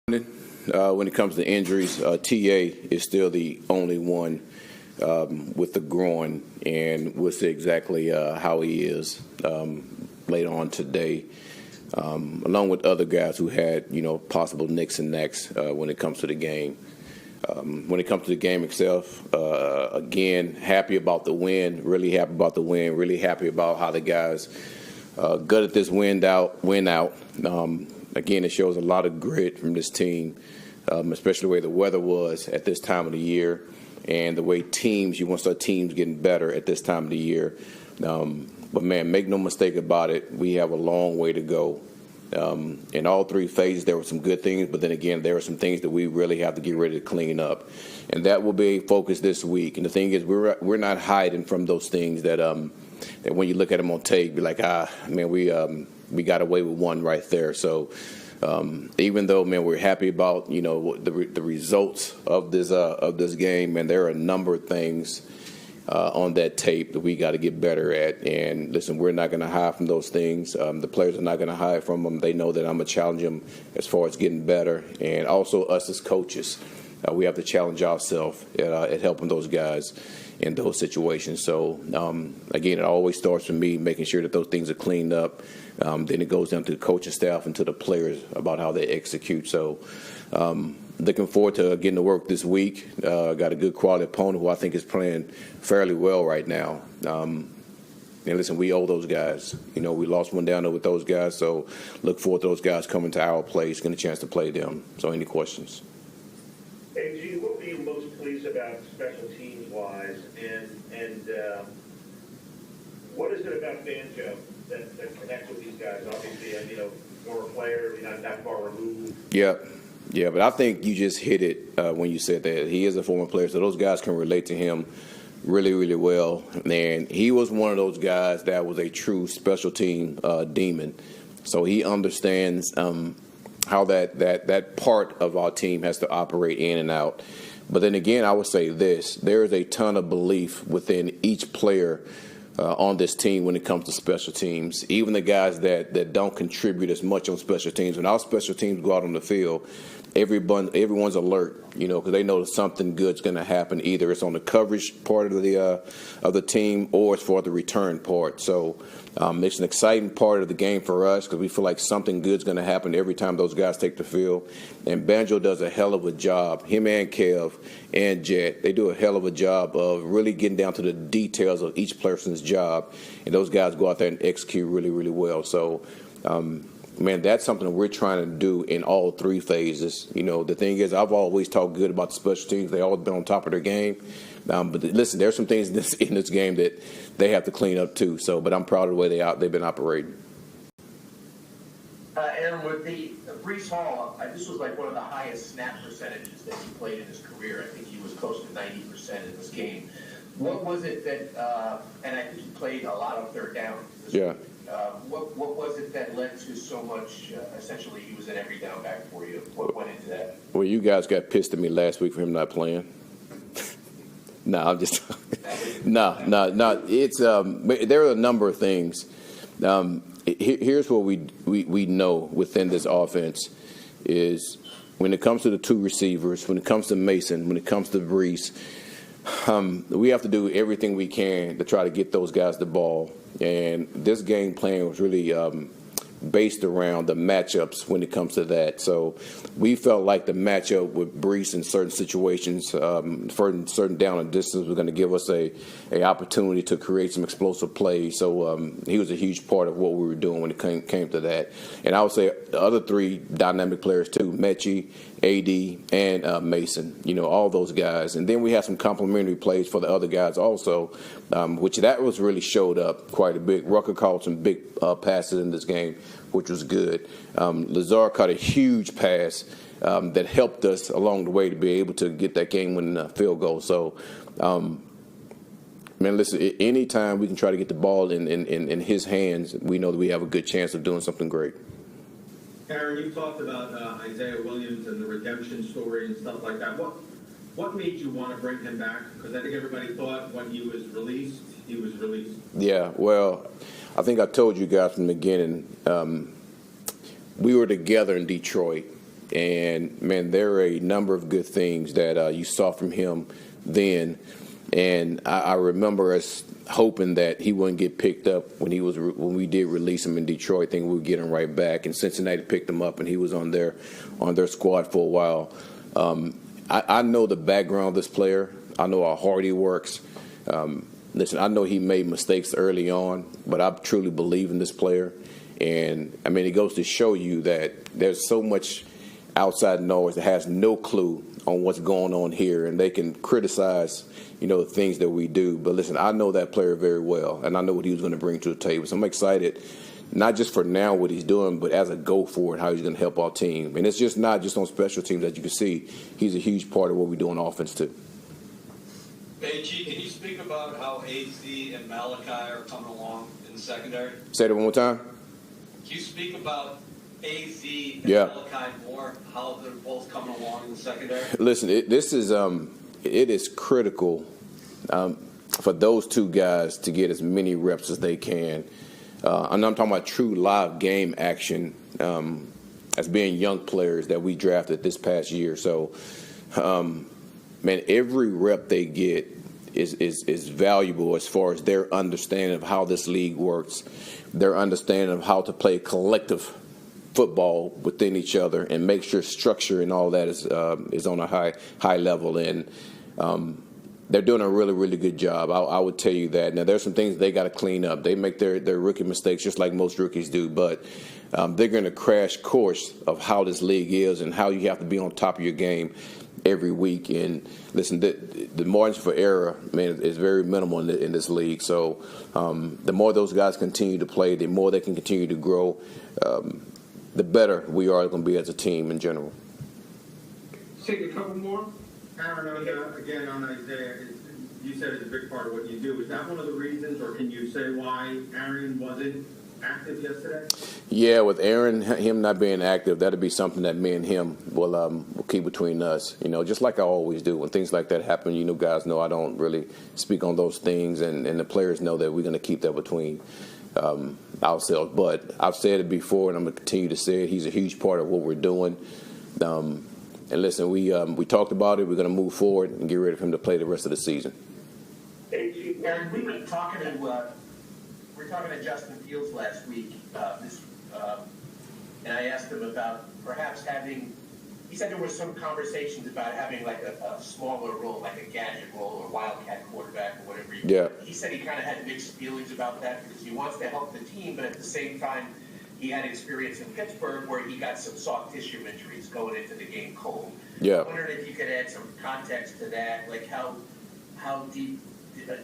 When it comes to injuries, TA is still the only one with the groin, and we'll see exactly how he is later on today, along with other guys who had, possible nicks and necks when it comes to the game. When it comes to the game itself, again, happy about the win, really happy about the win, really happy about how the guys gutted this win out. Again, it shows a lot of grit from this team, especially the way the weather was at this time of the year and the way you want to start teams getting better at this time of the year. But, man, make no mistake about it, we have a long way to go. In all three phases, there were some good things, but then again, there are some things that we really have to get ready to clean up. And that will be a focus this week. And the thing is, we're not hiding from those things that when you look at them on tape, you're like, man, we got away with one right there. So even though, man, we're happy about, the results of this game, and there are a number of things on that tape that we got to get better at. And listen, we're not going to hide from those things. The players are not going to hide from them. They know that I'm going to challenge them as far as getting better. And also us as coaches, we have to challenge ourselves at helping those guys in those situations. So, again, it always starts with me making sure that those things are cleaned up. Then it goes down to the coaching staff and to the players about how they execute. So, looking forward to getting to work this week. Got a good quality opponent who I think is playing fairly well right now. And listen, we owe those guys. We lost one down there with those guys, so look forward to those guys coming to our place, getting a chance to play them. So any questions? Hey, G, what were you most pleased about special teams-wise, and what is it about Banjo that connects with these guys? Obviously, former player, not that far removed. Yeah, but I think you just hit it when you said that. He is a former player, so those guys can relate to him really, really well. And he was one of those guys that was a true special team demon. So he understands how that part of our team has to operate in and out. But then again, I would say this. There is a ton of belief within each player on this team when it comes to special teams. Even the guys that don't contribute as much on special teams. When our special teams go out on the field, everyone's alert, because they know that something good's going to happen. Either it's on the coverage part of the team or it's for the return part. So it's an exciting part of the game for us because we feel like something good's going to happen every time those guys take the field. And Banjo does a hell of a job. Him and Kev and Jet, they do a hell of a job of really getting down to the details of each person's job. And those guys go out there and execute really, really well. So, man, that's something that we're trying to do in all three phases. The thing is, I've always talked good about the special teams. They've always been on top of their game. But listen, there's some things in this game that they have to clean up too. So, but I'm proud of the way they've been operating. Aaron, with the Brees Hall, this was like one of the highest snap percentages that he played in his career. I think he was close to 90% in this game. What was it that, and I think he played a lot of third down. Yeah. What was it that led to so much, essentially he was an every down back for you? What went into that? Well, you guys got pissed at me last week for him not playing. No, I'm just no. It's there are a number of things. Here's what we know within this offense is when it comes to the two receivers, when it comes to Mason, when it comes to Brees, we have to do everything we can to try to get those guys the ball. And this game plan was really based around the matchups when it comes to that. So we felt like the matchup with Brees in certain situations, for certain down and distance, was going to give us a opportunity to create some explosive plays. So he was a huge part of what we were doing when it came to that. And I would say the other three dynamic players too, Mechie, AD, and Mason, all those guys. And then we had some complementary plays for the other guys also, which that was really showed up quite a bit. Rucker called some big passes in this game, which was good. Lazard caught a huge pass that helped us along the way to be able to get that game-winning field goal. So, man, listen, anytime we can try to get the ball in his hands, we know that we have a good chance of doing something great. Aaron, you talked about Isaiah Williams and the redemption story and stuff like that. What made you want to bring him back? Because I think everybody thought when he was released. Yeah, well, I think I told you guys from the beginning, we were together in Detroit, And, man, there are a number of good things that you saw from him then. And I remember us hoping that he wouldn't get picked up when we did release him in Detroit, thinking we would get him right back. And Cincinnati picked him up, and he was on their squad for a while. I know the background of this player. I know how hard he works. Listen, I know he made mistakes early on, but I truly believe in this player. And, I mean, it goes to show you that there's so much outside noise that has no clue on what's going on here, and they can criticize, the things that we do. But, listen, I know that player very well, and I know what he was going to bring to the table. So I'm excited, not just for now what he's doing, but as a go-forward, how he's going to help our team. And it's just not just on special teams. As you can see, he's a huge part of what we do on offense, too. AG, can you speak about how AZ and Malachi are coming along in the secondary? Say that one more time. Can you speak about AZ and Malachi more, how they're both coming along in the secondary? Listen, it is critical for those two guys to get as many reps as they can. And I'm talking about true live game action as being young players that we drafted this past year. So, man, every rep they get is valuable as far as their understanding of how this league works, their understanding of how to play collective football within each other and make sure structure and all that is on a high level. And they're doing a really, really good job. I would tell you that. Now, there's some things they got to clean up. They make their rookie mistakes just like most rookies do, but they're going to crash course of how this league is and how you have to be on top of your game every week. And listen, the margin for error, man, is very minimal in this league. So the more those guys continue to play, the more they can continue to grow, the better we are going to be as a team in general. Take a couple more. Aaron, again on Isaiah, you said it's a big part of what you do. Is that one of the reasons, or can you say why Aaron wasn't active yesterday? Yeah, with Aaron, him not being active, that'll be something that me and him will keep between us. Just like I always do. When things like that happen, guys know I don't really speak on those things, and the players know that we're going to keep that between ourselves. But I've said it before, and I'm going to continue to say it. He's a huge part of what we're doing. And listen, we talked about it. We're going to move forward and get ready for him to play the rest of the season. Aaron, we were talking to Justin Fields last week, and I asked him about perhaps having. He said there were some conversations about having like a smaller role, like a gadget role or wildcat quarterback or whatever. He said he kind of had mixed feelings about that because he wants to help the team, but at the same time, he had experience in Pittsburgh where he got some soft tissue injuries going into the game cold. Yeah. I wondered if you could add some context to that, like how deep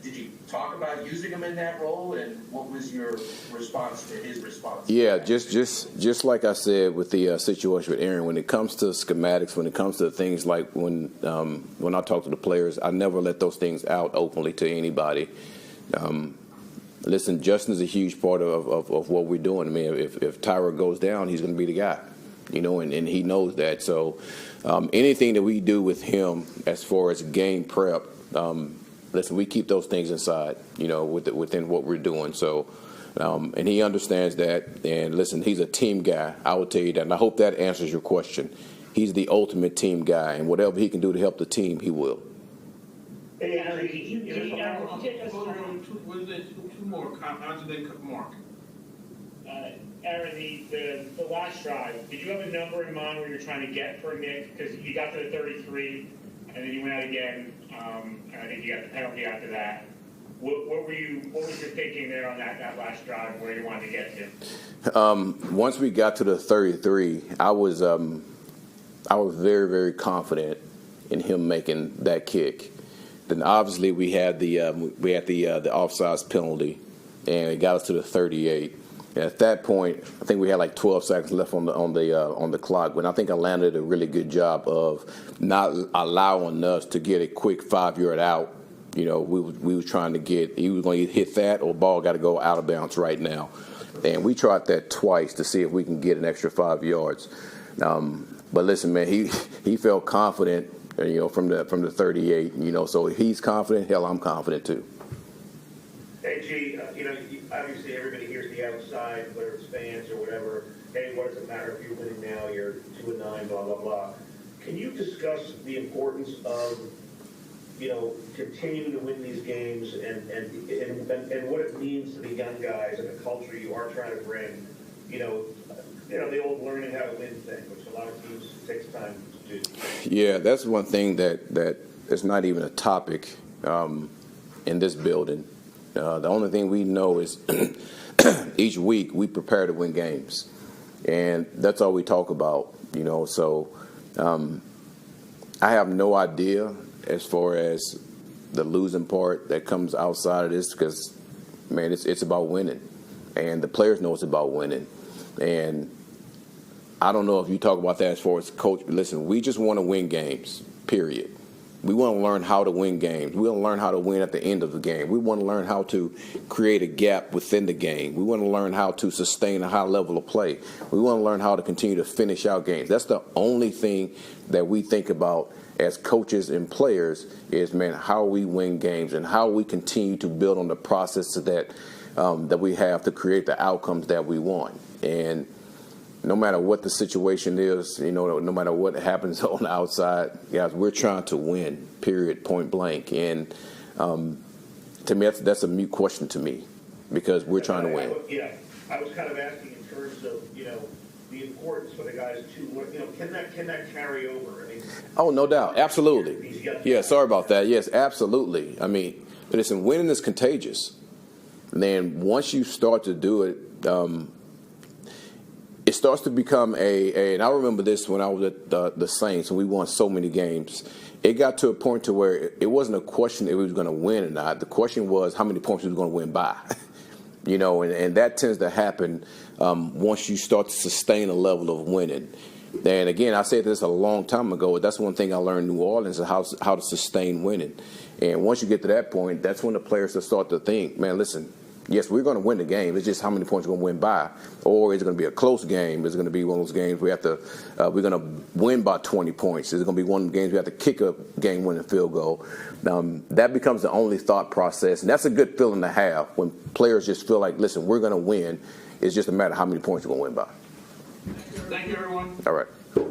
did you talk about using him in that role, and what was your response to his response? Yeah, just like I said with the situation with Aaron, when it comes to schematics, when it comes to things like when I talk to the players, I never let those things out openly to anybody. Listen, Justin's a huge part of what we're doing. I mean, if Tyra goes down, he's going to be the guy, and he knows that. So anything that we do with him as far as game prep, listen, we keep those things inside, within what we're doing. So, and he understands that. And listen, he's a team guy. I will tell you that. And I hope that answers your question. He's the ultimate team guy, and whatever he can do to help the team, he will. Hey, Aaron, can you take us through two more comments and then Mark? Aaron, the last drive, did you have a number in mind where you're trying to get for Nick? Because you got to the 33, and then you went out again, and I think you got the penalty after that. What was your thinking there on that last drive where you wanted to get to? Once we got to the 33, I was very, very confident in him making that kick. Then obviously we had the offsides penalty, and it got us to the 38. And at that point, I think we had like 12 seconds left on the clock. When I think Atlanta did a really good job of not allowing us to get a quick 5-yard out. We were trying to get. He was going to hit that, or ball got to go out of bounds right now. And we tried that twice to see if we can get an extra 5 yards. But listen, man, he felt confident. From the 38, so he's confident. Hell, I'm confident too. Hey, G, obviously everybody hears the outside, whether it's fans fans or whatever, hey, what does it matter if you're winning now, you're 2-9, blah, blah, blah. Can you discuss the importance of, continuing to win these games and what it means to the young guys and the culture you are trying to bring, the old learning how to win thing, which a lot of teams takes time to do. Yeah, that's one thing that is not even a topic in this building. The only thing we know is each week we prepare to win games, and that's all we talk about. So I have no idea as far as the losing part that comes outside of this, because, man, it's about winning, and the players know it's about winning. And I don't know if you talk about that as far as coach, but listen, we just want to win games, period. We want to learn how to win games. We want to learn how to win at the end of the game. We want to learn how to create a gap within the game. We want to learn how to sustain a high level of play. We want to learn how to continue to finish out games. That's the only thing that we think about as coaches and players is, man, how we win games and how we continue to build on the process that we have to create the outcomes that we want. And no matter what the situation is, no matter what happens on the outside, guys, we're trying to win, period, point blank. And to me, that's a mute question to me, because we're trying to win. I was kind of asking in terms of, the importance for the guys to, can that carry over? I mean, oh, no doubt. Absolutely. Yeah, sorry about that. Yes, absolutely. I mean, but listen, winning is contagious. And then once you start to do it, it starts to become and I remember this when I was at the Saints, and we won so many games. It got to a point to where it wasn't a question if we was going to win or not. The question was how many points we was going to win by. And that tends to happen once you start to sustain a level of winning. And again, I said this a long time ago. That's one thing I learned in New Orleans is how to sustain winning. And once you get to that point, that's when the players start to think, man, listen, yes, we're going to win the game. It's just how many points we're going to win by. Or is it going to be a close game? Is it going to be one of those games we have to we're going to win by 20 points? Is it going to be one of the games we have to kick a game-winning field goal? That becomes the only thought process. And that's a good feeling to have when players just feel like, listen, we're going to win. It's just a matter of how many points we're going to win by. Thank you, everyone. All right. Cool.